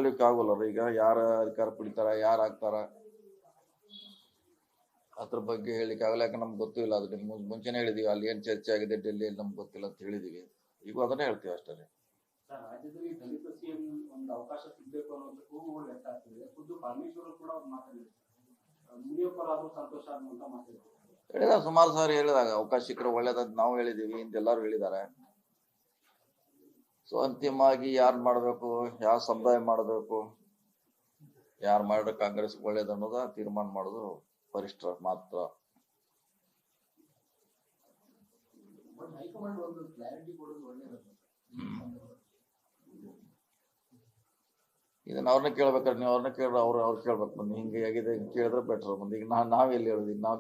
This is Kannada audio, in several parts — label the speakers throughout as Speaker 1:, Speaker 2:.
Speaker 1: ಹೇಳಲಿಕ್ಕೆ ಆಗೋಲ್ಲ. ಈಗ ಯಾರ ಅಧಿಕಾರ ಪಡಿತಾರ, ಯಾರು ಆಗ್ತಾರ ಅದ್ರ ಬಗ್ಗೆ ಹೇಳಿಕ್ಕೆ ಆಗಲ್ಲ. ಯಾಕೆ ನಮ್ಗೆ ಗೊತ್ತಿಲ್ಲ. ಅದು ನಿಮ್ಗೆ ಮುಂಚೆನೆ ಹೇಳಿದೀವಿ, ಅಲ್ಲಿ ಏನ್ ಚರ್ಚೆ ಆಗಿದೆ ಡೆಲ್ಲಿಯಲ್ಲಿ ನಮ್ಗೆ ಗೊತ್ತಿಲ್ಲ ಅಂತ ಹೇಳಿದೀವಿ. ಈಗ ಅದನ್ನೇ ಹೇಳ್ತೀವಿ ಅಷ್ಟೇ.
Speaker 2: ರಾಜ್ಯದಲ್ಲಿ ದಲಿತ ಸಿಎಂ ಒಂದು ಅವಕಾಶ ಸಿಗಬೇಕು ಅನ್ನೋದು ಕೂಗುಗಳು ವ್ಯಕ್ತಾಗ್ತಿದೆ. ಖುದ್ದು ಪರಮೇಶ್ವರ್ ಕೂಡ ಮಾತಾಡಿದ್ರು, ಮುನಿಯಪ್ಪರಾದ್ರೂ ಸಂತೋಷ ಅನ್ನುವಂತ ಮಾತಾಡಿದ್ರು.
Speaker 1: ಹೇಳಿದ ಸುಮಾರು ಸಾರಿ ಹೇಳಿದಾಗ ಅವಕಾಶ ಸಿಕ್ಕರೆ ಒಳ್ಳೇದಂತ ನಾವು ಹೇಳಿದೀವಿ, ಇಂದೆಲ್ಲರೂ ಹೇಳಿದ್ದಾರೆ. ಸೊ ಅಂತಿಮವಾಗಿ ಯಾರು ಮಾಡಬೇಕು, ಯಾವ ಸಮುದಾಯ ಮಾಡಬೇಕು, ಯಾರು ಮಾಡಿದ್ರೆ ಕಾಂಗ್ರೆಸ್ ಒಳ್ಳೇದು ಅನ್ನೋದ ತೀರ್ಮಾನ ಮಾಡೋದು ವರಿಷ್ಠರ ಮಾತ್ರ.
Speaker 2: ಹೈಕಮಾಂಡ್ ಒಂದು ಕ್ಲಾರಿಟಿ ಕೊಡೋದು ಒಳ್ಳೇದು.
Speaker 1: ಇದನ್ನ ಅವ್ರನ್ನ ಕೇಳ್ಬೇಕಾದ್ರೆ ನೀವು ಅವ್ರನ್ನ ಕೇಳಿದ್ರೆ ಅವ್ರು ಕೇಳ್ಬೇಕು. ಬಂದು ಹಿಂಗೆ ಆಗಿದೆ ಕೇಳಿದ್ರೆ ಬೆಟ್ರ್. ಬಂದು ಈಗ ನಾವೆಲ್ಲಿ ಹೇಳಿದ್ವಿ, ನಾವು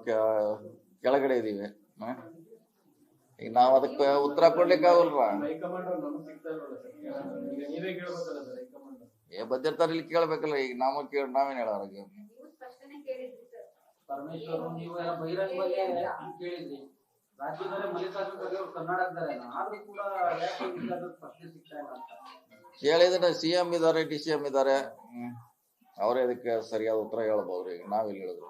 Speaker 1: ಕೆಳಗಡೆ ಇದೀವಿ. ಈಗ ನಾವ್ ಅದಕ್ಕೆ ಉತ್ತರ ಕೊಡ್ಲಿಕ್ಕೆ ಆಗಲ್ರ. ಬಂದಿರ್ತಾರ, ಇಲ್ಲಿ ಕೇಳ್ಬೇಕಲ್ಲ. ಈಗ ನಾವೇನ್ ಹೇಳೋರಿಗೆ
Speaker 2: ಪರಮೇಶ್ವರ್ ನೀವು ಬಹಿರಂಗವಾಗಿ ಕೇಳಿದ್ರಿ, ರಾಜ್ಯದಲ್ಲೇ ಮಲ್ಲಿಕಾರ್ಜುನ ಖರ್ಗೆ ಅವರು ಕರ್ನಾಟಕದಲ್ಲೇ ಆದ್ರೂ ಕೂಡ ಪ್ರಶ್ನೆ ಸಿಗ್ತಾ ಇಲ್ಲ ಅಂತ
Speaker 1: ಹೇಳಿದ್ರೆ ಸಿಎಂ ಇದಾರೆ, DCM ಇದಾರೆ, ಅವರೇ ಅದಕ್ಕೆ ಸರಿಯಾದ ಉತ್ತರ ಹೇಳ್ಬೋದು. ಈಗ ನಾವೆಲ್ಲಿ ಹೇಳಿದ್ರು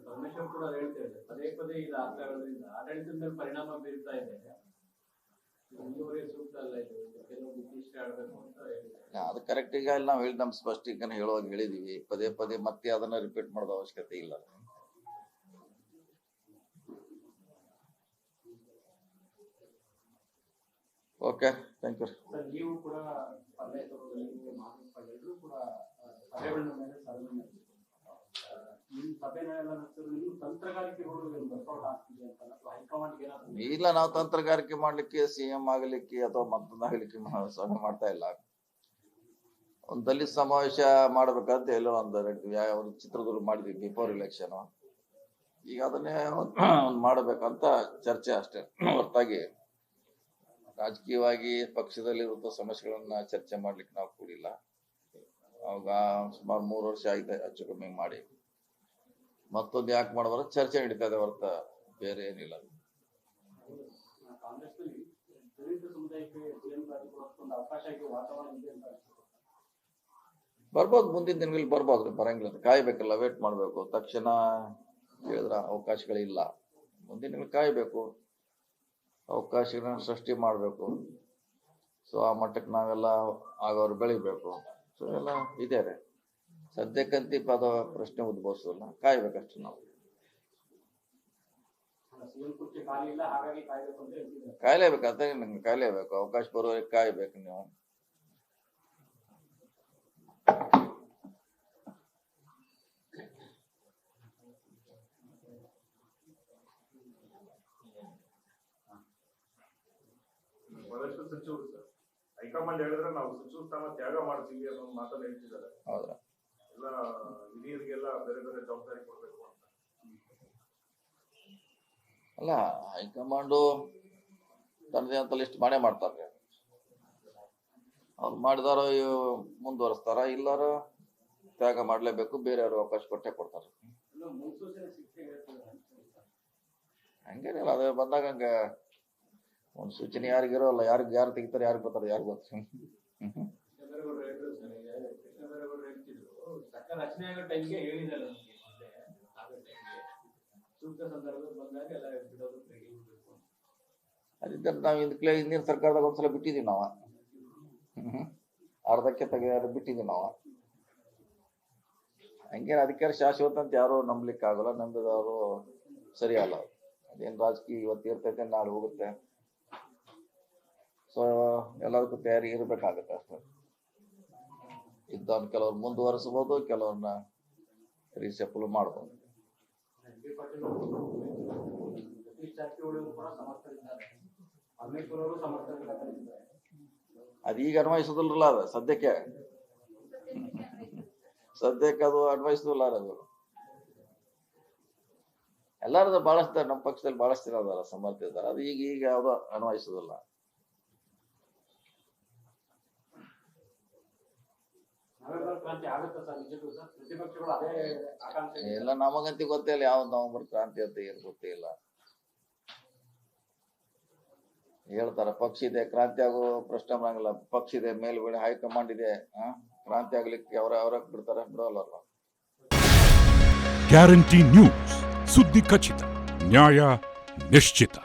Speaker 2: ಪರಮೇಶ್ವರ್ ಕೂಡ ಹೇಳ್ತೇವೆ, ಪದೇ ಪದೇ ಇದು ಆಗ್ತಾಗೋದ್ರಿಂದ ಆಡಳಿತದ ಮೇಲೆ ಪರಿಣಾಮ ಬೀರ್ತಾ ಇದೆ. ಸೂಕ್ತ ಅಲ್ಲ ಇದು, ಕೆಲವು ನಿರ್ದಿಷ್ಟ ಆಡಬೇಕು ಅಂತ ಹೇಳಿದ್ದಾರೆ.
Speaker 1: ಅದು ಕರೆಕ್ಟ್. ಈಗ ಅಲ್ಲಿ ನಾವು ಹೇಳಿ ನಮ್ ಸ್ಪಷ್ಟೀಕರಣ ಹೇಳುವಾಗ ಹೇಳಿದೀವಿ. ಪದೇ ಪದೇ ಮತ್ತೆ ಅದನ್ನ ರಿಪೀಟ್ ಮಾಡೋದು ಅವಶ್ಯಕತೆ ಇಲ್ಲ. Okay, thank you.
Speaker 2: ನೀವು ಕೂಡ ಎಲ್ಲರೂ ಕೂಡ ಸಭೆಗಳ ಮೇಲೆ ನಿಮ್ಮ ಸಭೆನೆಲ್ಲ ನೀವು ತಂತ್ರಗಾರಿಕೆ ವರ್ಕೌಟ್ ಆಗ್ತಿದೆ ಅಂತ ಹೈಕಮಾಂಡ್ಗೆ ಏನಾದ್ರು?
Speaker 1: ಇಲ್ಲ, ನಾವು ತಂತ್ರಗಾರಿಕೆ ಮಾಡ್ಲಿಕ್ಕೆ CM ಆಗಲಿಕ್ಕೆ ಅಥವಾ ಮತ್ತೊಂದಾಗಲಿಕ್ಕೆ ಸಭೆ ಮಾಡ್ತಾ ಇಲ್ಲ. ಒಂದು ದಲಿತ ಸಮಾವೇಶ ಮಾಡ್ಬೇಕಂತ ಎಲ್ಲೋ ಒಂದು ಚಿತ್ರದುರ್ಗ ಮಾಡಿದ್ವಿ ಬಿಫೋರ್ ಎಲೆಕ್ಷನ್. ಈಗ ಅದನ್ನೇ ಒಂದು ಮಾಡಬೇಕಂತ ಚರ್ಚೆ ಅಷ್ಟೇ ಹೊರತಾಗಿ ರಾಜಕೀಯವಾಗಿ ಪಕ್ಷದಲ್ಲಿರುವಂತ ಸಮಸ್ಯೆಗಳನ್ನ ಚರ್ಚೆ ಮಾಡ್ಲಿಕ್ಕೆ ನಾವು ಕೂಡಿಲ್ಲ. ಅವಾಗ ಸುಮಾರು 3 ವರ್ಷ ಆಗಿದೆ ಹೆಚ್ಚು ಕಮ್ಮಿ ಮಾಡಿ. ಮತ್ತೊಂದು ಯಾಕೆ ಮಾಡೋದ್ರ ಚರ್ಚೆ ನಡೀತಾ ಇದೆ ಹೊರತ ಬೇರೆ ಏನಿಲ್ಲ. ಬರ್ಬೋದು, ಮುಂದಿನ ದಿನಗಳಲ್ಲಿ ಬರ್ಬೋದು. ಬರಂಗಿಲ್ಲ, ಕಾಯ್ಬೇಕಲ್ಲ, ವೇಟ್ ಮಾಡ್ಬೇಕು. ತಕ್ಷಣ ಹೇಳಿದ್ರ ಅವಕಾಶಗಳಿಲ್ಲ. ಮುಂದಿನ ದಿನಗಳು ಕಾಯ್ಬೇಕು, ಅವಕಾಶಗಳನ್ನ ಸೃಷ್ಟಿ ಮಾಡ್ಬೇಕು. ಸೊ ಆ ಮಟ್ಟಕ್ಕೆ ನಾವೆಲ್ಲ ಆಗೋರು ಬೆಳಿಬೇಕು. ಸೊ ಎಲ್ಲ ಇದೆ. ಸದ್ಯಕ್ಕಂತಿ ಪದ ಪ್ರಶ್ನೆ ಉದ್ಭವಿಸಲ್ಲ, ಕಾಯ್ಬೇಕಷ್ಟೆ ನಾವು. ಕಾಯ್ಲೇಬೇಕು, ಅದೇ ನಂಗೆ ಕಾಯ್ಲೇಬೇಕು. ಅವಕಾಶ ಬರೋವರೆಗೆ ಕಾಯ್ಬೇಕು ನೀವು.
Speaker 3: ಸಚಿವರು ಸರ್, ಹೈಕಮಾಂಡ್ ಹೇಳಿದ್ರೆ ನಾವು ಸಚಿವ ಸ್ಥಾನ ತ್ಯಾಗ ಮಾಡ್ತೀವಿ ಅನ್ನೋ ಮಾತನ್ನ ಹೇಳ್ತಿದ್ದಾರೆ.
Speaker 1: ಹೌದಾ?
Speaker 3: ಎಲ್ಲ ಹಿರಿಯರಿಗೆಲ್ಲ ಬೇರೆ ಬೇರೆ ಜವಾಬ್ದಾರಿ ಕೊಡ್ಬೇಕು ಅಂತ.
Speaker 1: ಅಲ್ಲ, ಹೈಕಮಾಂಡು ತನ್ನದೇ ಅಂತ ಲಿಸ್ಟ್ ಮಾಡೇ ಮಾಡ್ತಾರೆ. ಅವ್ರು ಮಾಡಿದಾರೋ ಮುಂದುವರಿಸ್ತಾರ, ಇಲ್ಲಾರ ತ್ಯಾಗ ಮಾಡ್ಲೇಬೇಕು, ಬೇರೆಯವ್ರು ಅವಕಾಶ ಕೊಟ್ಟೆ ಕೊಡ್ತಾರೆ. ಹಂಗೇನಿಲ್ಲ, ಅದೇ ಬಂದಾಗ ಹಂಗ ಒಂದು ಸೂಚನೆ ಯಾರಿಗಿರೋಲ್ಲ. ಯಾರು ತೆಗಿತಾರೆ, ಯಾರಿಗೆ ಬರ್ತಾರೆ, ಯಾರು ಗೊತ್ತು.
Speaker 2: ರಚನೆ ಆಗೋ ಟೈಮ್ಗೆ ಹೇಳಿದಲ್ಲ ಸೂಕ್ತ ಸಂದರ್ಭದಲ್ಲಿ ಬಂದಾಗ ಎಲ್ಲ ಬಿಡೋದು ತೆಗಿಬೇಕು.
Speaker 1: ಅದಿದ್ದ ನಾವು ಹಿಂದಿನ ಸರ್ಕಾರದಾಗ ಒಂದ್ಸಲ ಬಿಟ್ಟಿದೀವಿ ನಾವು. ಅರ್ಧಕ್ಕೆ ಬಿಟ್ಟಿದೀವಿ ನಾವು. ಹಂಗೇನು ಅಧಿಕಾರ ಶಾಶ್ವತ ಅಂತ ಯಾರು ನಂಬಲಿಕ್ಕೆ ಆಗಲ್ಲ. ನಂಬಿದವರು ಸರಿ ಅಲ್ಲ. ಅದೇನು ರಾಜಕೀಯ ಇವತ್ತು ಇರ್ತೈತೆ, ನಾಳೆ ಹೋಗುತ್ತೆ. ಸೊ ಎಲ್ಲದಕ್ಕೂ ತಯಾರಿ ಇರ್ಬೇಕಾಗತ್ತೆ ಅಷ್ಟೇ. ಇದ್ದವ್ನ ಕೆಲವ್ರು ಮುಂದುವರಿಸಬಹುದು, ಕೆಲವ್ರನ್ನ ರೀಸೆಪಲ್ ಮಾಡ್ಬೋದು. ಅದೀಗ ಅನ್ವಯಿಸೋದಿಲ್ಲ. ಅದ ಸದ್ಯಕ್ಕೆ ಅದು ಅನ್ವಯಿಸೋದಿಲ್ಲ. ಅದು ಎಲ್ಲಾರದ ಬಹಳಷ್ಟು ನಮ್ಮ ಪಕ್ಷದಲ್ಲಿ ಬಹಳಷ್ಟು ಜನ ಅದಾರ, ಸಮರ್ಥ ಇದ್ದಾರೆ. ಅದು ಈಗ ಯಾವ್ದೋ ಅನ್ವಯಿಸೋದಿಲ್ಲ. ಎಲ್ಲ ನಮಗಂತ ಗೊತ್ತೇ ಇಲ್ಲ ಯಾವ್ದು ನವೆಂಬರ್ ಕ್ರಾಂತಿ ಅಂತ ಏನು ಗೊತ್ತೇ ಇಲ್ಲ. ಹೇಳ್ತಾರೆ ಪಕ್ಷ ಇದೆ, ಕ್ರಾಂತಿ ಆಗೋ ಪ್ರಶ್ನೆ ಬರಂಗಿಲ್ಲ. ಪಕ್ಷ ಇದೆ, ಮೇಲ್ಗಡೆ ಹೈಕಮಾಂಡ್ ಇದೆ, ಕ್ರಾಂತಿ ಆಗ್ಲಿಕ್ಕೆ ಅವ್ರ ಬಿಡ್ತಾರೆ, ಬಿಡೋಲ್ಲ.
Speaker 4: ಗ್ಯಾರಂಟಿ ನ್ಯೂಸ್, ಸುದ್ದಿ ಖಚಿತ, ನ್ಯಾಯ ನಿಶ್ಚಿತ.